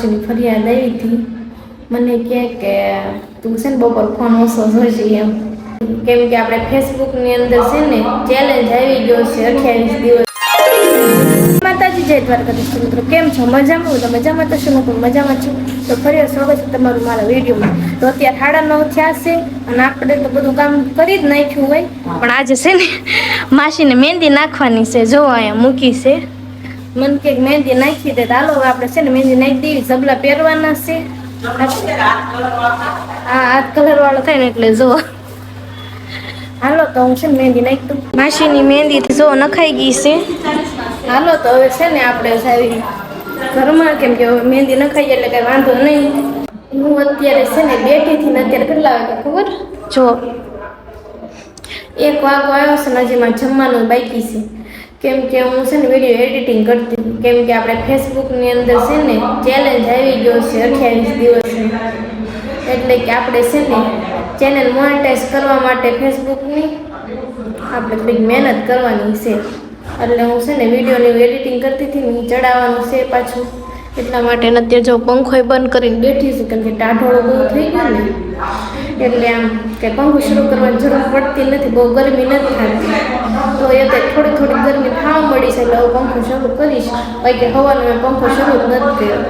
ફરિયાદ આવી હતી. મને કે તું છે ને બપોર ફોન ઓછો જોઈશે એમ. કેમ કે આપણે ફેસબુકની અંદર છે ને ચેલેન્જ આવી ગયો છે 28 દિવસ. માતાજી જય દ્વારકાધીશ મિત્રો, કેમ છો? મજામાં? હું તો મજામાં તો છું, હું પણ મજામાં છું. તો ફરી સ્વાગત છે તમારું મારા વિડીયોમાં. તો અત્યારે 9:30 થયા છે અને આપણે તો બધું કામ કરી જ નાખ્યું હોય, પણ આજે છે ને માસીને મહેંદી નાખવાની છે. જો અહીંયા મૂકી છે. મને કે મહેંદી નાખી દે, હાલો આપણે છે ને મહેંદી નાખી દેવી. ઝબલા પહેરવાના છે. હા, હાથ કલર વાળો થાય ને એટલે જો હાલો તો હું છે ને મહેંદી નાખી દઉં. માસીની મહેંદી જો નખાઈ ગઈ છે. હાલો તો હવે છે ને આપણે સારી ઘરમાં, કેમ કે મહેંદી નખાઈ એટલે કઈ વાંધો નહીં. હું અત્યારે છે ને બેઠી ને અત્યારે કેટલા વાગે ખબર? જો 1 વાગો આવ્યો છે ને હજી મારે જમવાનું બાકી છે. કેમ કે હું છે ને વિડીયો એડિટિંગ કરતી હતી. કેમ કે આપણે ફેસબુકની અંદર છે ને ચેલેન્જ આવી ગયો છે 28 દિવસની. એટલે કે આપણે છે ને ચેનલ મોનેટાઈઝ કરવા માટે ફેસબુકની આપણે થોડીક મહેનત કરવાની છે. એટલે હું છે ને વિડીયોની એડિટિંગ કરતી હતી ને ચડાવવાનું છે પાછું. એટલા માટે અત્યારે જો પંખો બંધ કરીને બેઠી છું, કેમ કે ટાઢોળો બહુ થઈ ગયો ને એટલે આમ કે પંખો શરૂ કરવાની જરૂર પડતી નથી, બહુ ગરમી નથી થતી. તો એ થોડી ગરમી થવા મળી છે એટલે હવે પંખો શરૂ કરીશ. બાકી હવાનો મેં પંખો શરૂ જ નથી કર્યો.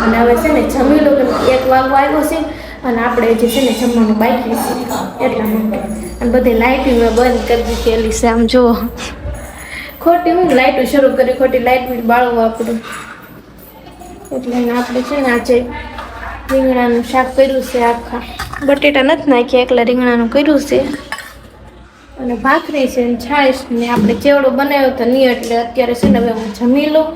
અને હવે છે ને જમી લો, કે 1 વાગો આવ્યો છે અને આપણે જે છે ને જમવાનું બાકી છે એટલા માટે. અને બધી લાઇટિંગ મેં બંધ કરી દીધેલી છે. આમ જો ખોટી હું લાઇટો શરૂ કરી, ખોટી લાઇટ બાળવું આપણું. એટલે આપણે છે ને આજે રીંગણાનું શાક કર્યું છે. આખા બટેટા નથી નાખ્યા, એકલા રીંગણાનું કર્યું છે. અને ભાખરી છે ને છાશ ને આપણે ચેવડો બનાવ્યો તો નહીં. એટલે અત્યારે છે ને હવે હું જમી લઉં.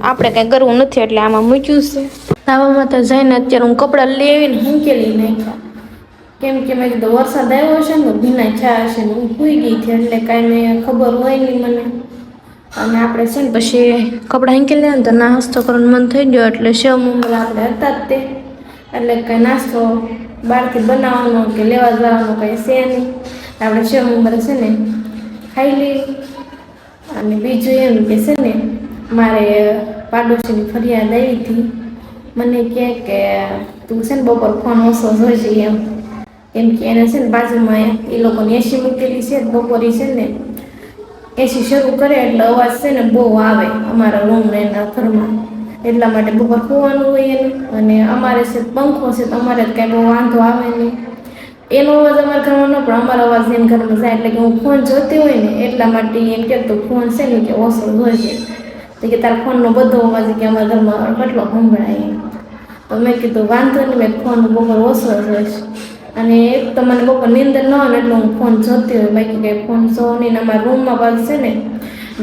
આપણે કાંઈ કરવું નથી એટલે આમાં મૂક્યું છે. નાવામાં તો જઈને અત્યારે હું કપડાં લેવીને મૂકેલી નાખ્યા. કેમ કે મેં કીધું વરસાદ આવ્યો છે ને ભીના છા હશે ને હું સૂઈ ગઈ હતી એટલે કાંઈ મેં ખબર હોય નહીં મને. અને આપણે છે ને પછી કપડાં હેંકી લે ને તો નાસ્તો કરવાનું મન થઈ ગયો. એટલે સેવ મમરા આપણે હતા જ તે, એટલે કંઈ નાસ્તો બહારથી બનાવવાનો કે લેવા જવાનો કંઈ છે નહીં. આપણે સેવ મમરા છે ને ખાઈ લઈએ. અને બીજું એમ કે છે ને મારે પાડોશીની ફરિયાદ આવી હતી. મને કે તું છે ને બપોર ફોન ઓછો જોઈશે એમ. કેમ કે એને છે ને બાજુમાં એ લોકોની એસી મૂકેલી છે. બપોરે છે ને એસી શરૂ કરે એટલે અવાજ છે ને બહુ આવે અમારા રૂમને એના ઘરમાં. એટલા માટે બપોર ખોવાનું હોય એને. અને અમારે છે પંખો છે તો અમારે કાંઈ બહુ વાંધો આવે નહીં. એનો અવાજ અમારા ઘરમાં ન પણ અમારો અવાજ એના ઘરમાં જાય. એટલે કે હું ફોન જોતી હોય ને એટલા માટે એમ કહેતો ફોન છે ને કે ઓછો જોઈશે. તો કે તારા ફોનનો બધો અવાજ કે અમારા ઘરમાં કેટલો સંભળાય એમ. તો મેં કીધું વાંધો નહીં, મેં ફોન બપોર ઓછો જોઈશ. અને એક તો મને બપોર નીંદર ન હોય ને એટલે હું ફોન જોતી હોય, બાકી કંઈ ફોન જો નહીં. અમારા રૂમમાં પાછું છે ને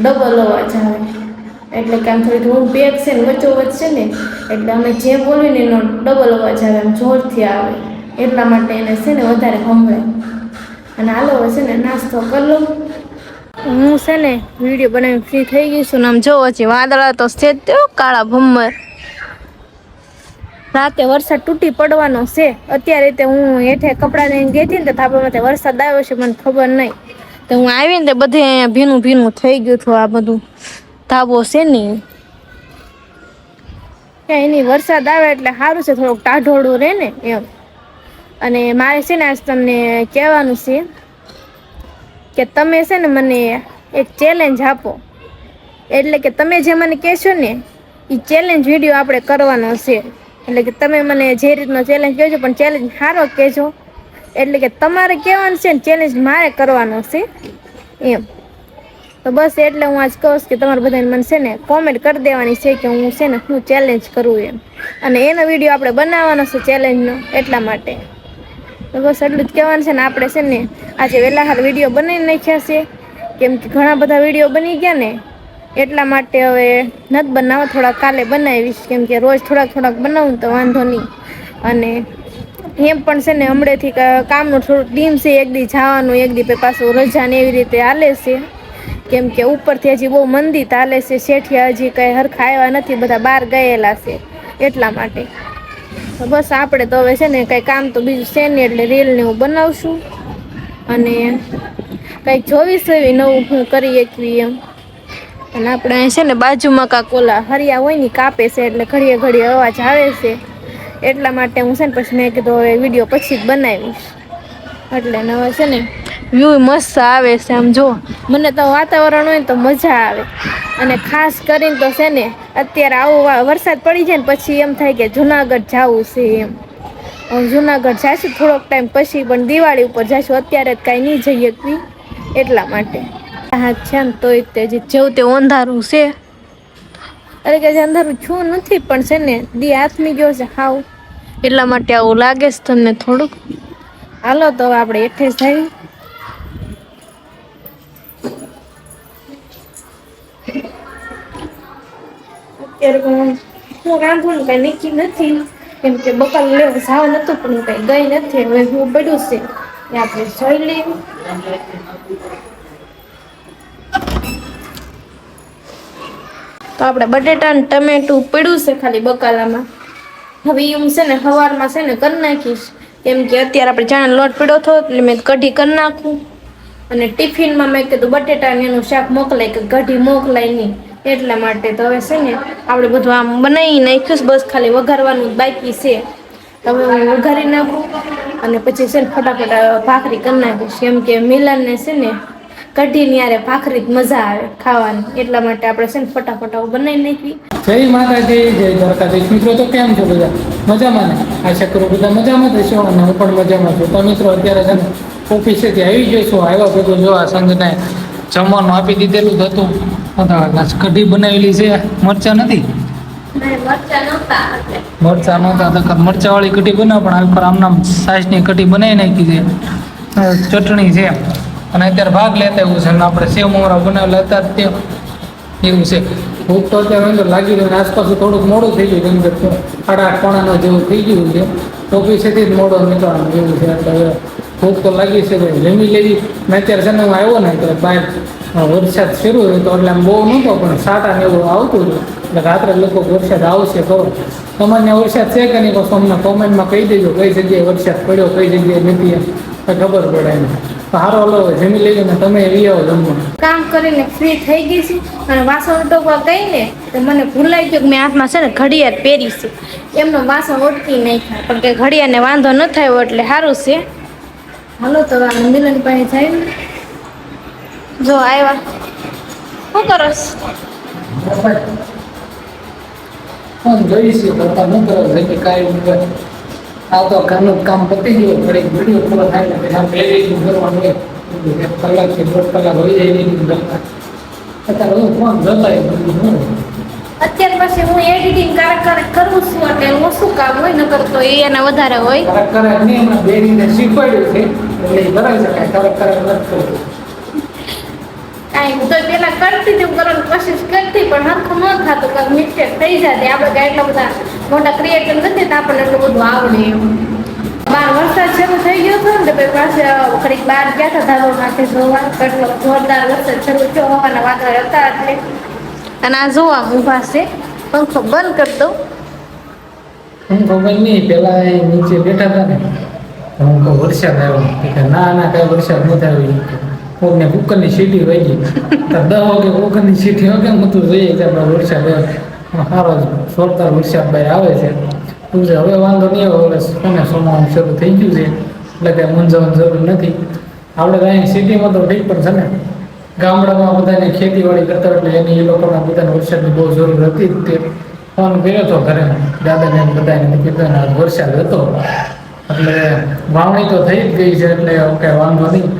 ડબલ અવાજ આવે. એટલે કે આમ થોડી રૂમ પેક છે ને વચ્ચોવચ્ચ છે ને એટલે અમે જે બોલીએ ને એનો ડબલ અવાજ આવે, આમ જોરથી આવે. એટલા માટે એને છે ને વધારે સંભળાય. અને હાલો હવે છે ને નાસ્તો કરી લઉં. હું છે ને વિડીયો બનાવીને ફ્રી થઈ ગઈ છું ને આમ જોવો છે વાદળા તો છે જ કાળા ભમ્મર. રાતે વરસાદ તૂટી પડવાનો છે. અત્યારે તે હું હેઠે કપડાં લઈને ગઈ હતી ને તો ધાબામાંથી વરસાદ આવ્યો છે, મને ખબર નહીં. તો હું આવીને તે બધે અહીંયા ભીનું ભીનું થઈ ગયું હતું. આ બધું ધાબો છે ને એની વરસાદ આવે એટલે સારું છે, થોડુંક ટાઢોળું રહે ને એમ. અને મારે છે ને આજ તમને કહેવાનું છે કે તમે છે ને મને એક ચેલેન્જ આપો. એટલે કે તમે જે મને કહેશો ને એ ચેલેન્જ વિડીયો આપણે કરવાનો છે. એટલે કે તમે મને જે રીતનો ચેલેન્જ કહેજો પણ ચેલેન્જ સારો કહેજો. એટલે કે તમારે કહેવાનું છે ને ચેલેન્જ મારે કરવાનો છે એમ. તો બસ એટલે હું આજ કહું કે તમારે બધાને મને છે ને કોમેન્ટ કરી દેવાની છે કે હું છે ને હું ચેલેન્જ કરું એમ. અને એનો વિડીયો આપણે બનાવવાનો છે ચેલેન્જનો. એટલા માટે તો બસ એટલું જ કહેવાનું છે ને. આપણે છે ને આજે વહેલા હાર વિડીયો બનાવી નાખ્યા છે, કેમ કે ઘણા બધા વિડીયો બની ગયા ને એટલા માટે હવે નથી બનાવવા. થોડાક કાલે બનાવીશ, કેમ કે રોજ થોડાક બનાવું તો વાંધો નહીં. અને એમ પણ છે ને હમણાંથી કામનું થોડું ડીમ છે. એક દી જવાનું, એક દી પાછું રજા ને એવી રીતે હાલે છે. કેમ કે ઉપરથી હજી બહુ મંદી ચાલે છે. શેઠિયા હજી કંઈ હરખા આવ્યા નથી, બધા બહાર ગયેલા છે. એટલા માટે બસ આપણે તો હવે છે ને કંઈ કામ તો બીજું છે નહીં એટલે રીલને હું બનાવશું. અને કંઈક જોઈશું એવી નવું હું કરી શકવી એમ. અને આપણે અહીં છે ને બાજુમાં કાંક ઓલા હરિયા હોય ને કાપે છે એટલે ઘડીએ ઘડીએ અવાજ આવે છે. એટલા માટે હું છે ને પછી મેં કીધું હવે વિડીયો પછી જ બનાવીશ. એટલે હવે છે ને વ્યૂ મસ્ત આવે છે આમ જો. મને તો વાતાવરણ હોય ને તો મજા આવે. અને ખાસ કરીને તો છે ને અત્યારે આવું વરસાદ પડી જાય ને પછી એમ થાય કે જુનાગઢ જાવું છે એમ. જુનાગઢ જાશું થોડોક ટાઈમ પછી પણ દિવાળી ઉપર જાશું અત્યારે જ કાંઈ નહીં જઈએ કી એટલા માટે. હા છે ને તોય તે જેવું તે અંધારું છે. અરે કે અંધારું છું નથી પણ છે ને દી હાથમી ગયો છે હાવ. એટલા માટે આવું લાગે છે તમને થોડુંક. હાલો તો હવે આપણે એઠે જ થઈ. અત્યારે હું રાંધવાનું કઈ નક્કી નથી. કેમ કે બકાલ લેવું સાવ નતું પણ હું કઈ ગઈ નથી હવે હું પડ્યું છે. એ આપણે જોઈ લઈએ. તો આપણે બટેટા અને ટમેટું પડ્યું છે ખાલી બકાલામાં. હવે હું છે ને સવારમાં છે ને કરી નાખીશ. કેમ કે અત્યારે આપણે ચણાનો લોટ પડ્યો હતો એટલે મેં કઢી કરી નાખું. અને ટિફિનમાં મેં કીધું બટેટા ને એનું શાક મોકલાય કે કઢી મોકલાય નહીં. એટલા માટે તો હવે છે ને આપણે બધું આમ બનાવી નાખ્યું બસ ખાલી વઘારવાનું બાકી છે. હવે હું વઘારી નાખું અને પછી છે ને ફટાફટ ભાખરી કરી નાખીશ. કેમ કે મિલનને છે ને કઢી ની યારે ભાખરી જ મજા આવે ખાવાની એટલા માટે આપણે છે ને ફટાફટ બનાવી નાખી. જય માતાજી, જય દ્વારકાધીશ. મિત્રો તો કેમ છો બધા? મજામાં ને? આશા કરું બધા મજામાં થશો અને હું પણ મજામાં છું. તો મિત્રો અત્યારે છે ને ઓફિસેથી આવી જઈશું. આવ્યા ભેગું જો આ સંઘને જમવાનું આપી દીધેલું જ હતું. કઢી બનાવેલી છે. મરચા નથી, મરચા નહોતા તો મરચા વાળી કઢી બનાવ પણ ઉપર આમનામ સાસની કઢી બનાવી નાખી છે. ચટણી છે અને અત્યારે ભાગ લેતા એવું છે. આપણે સેવ મમરા બનાવેલા હતા તે એવું છે. ભૂખ તો અત્યારે અંદર લાગી રહ્યું આસપાસ થોડુંક મોડું થઈ ગયું. કેમ કે 8:30 જેવું થઈ ગયું છે. ઓફિસેથી જ મોડો નીકળવાનું જેવું છે. એટલે ભૂખ તો લાગી છે. જમી લેવી. મેં અત્યારે છે ને હું આવ્યો ને એટલે બહાર વરસાદ શરૂ થયો તો એટલે આમ બહુ નહોતો પણ સાટા ને એવું આવતું હતું. એટલે રાત્રે લોકો વરસાદ આવશે ખરો. તમારે વરસાદ છે કે નહીં પછી અમને કોમેન્ટમાં કહી દેજો કઈ જગ્યાએ વરસાદ પડ્યો કઈ જગ્યાએ નથી એમ ખબર પડે એમ. સારો હલો જમી લેજો ને તમે એવી આવો જમવા. કામ કરીને ફ્રી થઈ ગઈ છે અને વાસણ ટોકવા ગઈ ને તો મને ભૂલાઈ ગયું કે મેં હાથમાં છે ને ઘડિયાળ પહેરી છે. એમનો વાસણ ઓટકી નાખ્યા પણ કે ઘડિયાળને વાંધો ન થયો એટલે સારું છે. હાલો તો મિલન પાસે જાય. જો આવ્યા શું કરસ? જોઈશું કરતા ન કરો કે કાંઈ આ તો કામનું કામ પતી ગયું. ઘડી વિડીયો પૂરો થાય ને પછી આપણે એડિટિંગ કરવાનું હોય. 1 કલાકથી 1.5 કલાક હોય જાય એડિટિંગ કરતા. અત્યારે હું ફોન જતાય અત્યારે પછી હું એડિટિંગ કારક કરું છું એટલે હું શું કામ હોય ન કરતો એના વધારે હોય. કારક નહીં હમણાં બેરીને શીખવાડ્યું છે એટલે એ કરાવી શકાય. કારક નથી કરતું. કાંઈ હું તો પેલા કરતી હતી કરવાની કોશિશ કરતી પણ હરખું ન થતું કાંઈક મિસ્ટેક થઈ જતી. આપણે કાંઈ એટલા બધા મોટા ક્રિએટર નથી તો આપણને એટલું બધું આવડે એમ. બહાર વરસાદ શરૂ થઈ ગયો હતો ને તો પાસે ઘડીક બહાર ગયા હતા ધાબા માથે જોવા. કેટલો જોરદાર વરસાદ શરૂ થયો હવાના વાદળ હતા એટલે. અને આ જોવા ઊભા છે. પંખો બંધ કરી દઉં. પંખો બંધ નહીં પેલા એ નીચે બેઠા હતા ને હું કહું વરસાદ આવ્યો. ના કાંઈ વરસાદ નથી આવ્યો. કોકને કુકરની સીટી વાગી. 10 વાગે કુકરની સીટી વાગે હું તું જોઈએ કે આપણે વરસાદ સારો જોરદાર વરસાદ ભાઈ આવે છે. હવે વાંધો નહીં આવે. વર્ષ કોને સોનાનું શરૂ થઈ ગયું છે એટલે કાંઈ મૂંઝવવાની જરૂર નથી. આપણે ત્યાં સિટીમાં તો ઠીક પણ છે ને ગામડામાં બધાને ખેતીવાડી કરતા એટલે એની એ લોકોના બધાને વરસાદની બહુ જરૂર હતી જ. તે ફોન કર્યો હતો ઘરે દાદાને બધાને કીધું વરસાદ હતો એટલે વાવણી તો થઈ જ ગઈ છે એટલે કાંઈ વાંધો નહીં.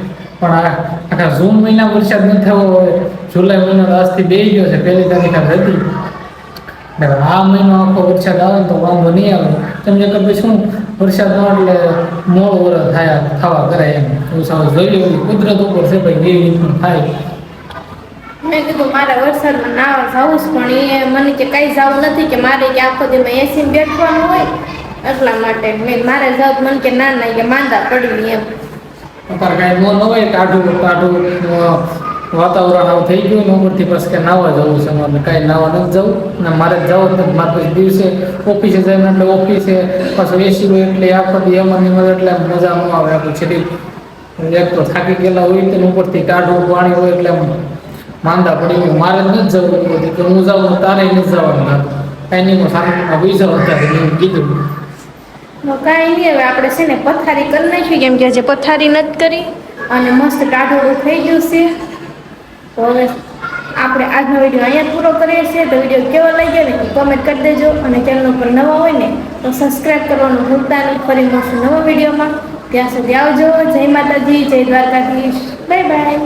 પણ આખા જૂન મહિના વરસાદ ન થયો હોય. જુલાઈ મહિનો આજથી બેસી ગયો છે. 1 તારીખ હતી. આ મહિનો આખો વરસાદ આવે ને તો વાંધો નહીં આવે. તમને કે શું વરસાદ ન એટલે મોડો વરસ થવા કરાય એમ. એવું સાવ જોઈ લેવું કુદરત ઉપર છે ભાઈ કેવી રીતનું થાય. મેં કીધું મારે વરસાદમાં નાવા જવું જ પણ એ મને કે કાંઈ જવું નથી કે મારે કે આખો દિવસમાં એસી બેઠવાનું હોય એટલા માટે મારે જવું મને કે ના કે માંદા પડી એમ. અત્યારે કાંઈ ન હોય ટાઢું વાતાવરણ આવું થઈ ગયું ને ઉપરથી પછી કે નાવા જવું છે. મારે કાંઈ નાવા નથી જવું ને મારે જવું જ નથી. મારે પછી દિવસે ઓફિસે જાય એટલે ઓફિસે પાછું એસી હોય એટલે આખો દી એમાં એટલે મજા ન આવે. આપણું શરીર એક તો થાકી ગયેલા હોય તો ઉપરથી ટાઢું પાણી હોય એટલે માંદા પડી મારે જ નથી જવું બધું કે હું જાઉં તારે નથી જવાનું કાંઈ નહીં હું શાંતિમાં હોઈ જાઉં અત્યારે મેં કીધું. કાંઈ નહીં, હવે આપણે છે ને પથારી કરી નાખી, કેમ કે હજી પથારી નથી કરી અને મસ્ત કાઢોળું થઈ ગયું છે. તો હવે આપણે આજનો વિડીયો અહીંયા પૂરો કરીએ છીએ. તો વિડીયો કેવો લાગ્યો ને કોમેન્ટ કરી દેજો, અને ચેનલ ઉપર નવા હોય ને તો સબસ્ક્રાઈબ કરવાનું ભૂલતા નહીં. ફરી મળશું નવા વિડીયોમાં. ત્યાં સુધી આવજો. જય માતાજી, જય દ્વારકાધીશ, બાય બાય.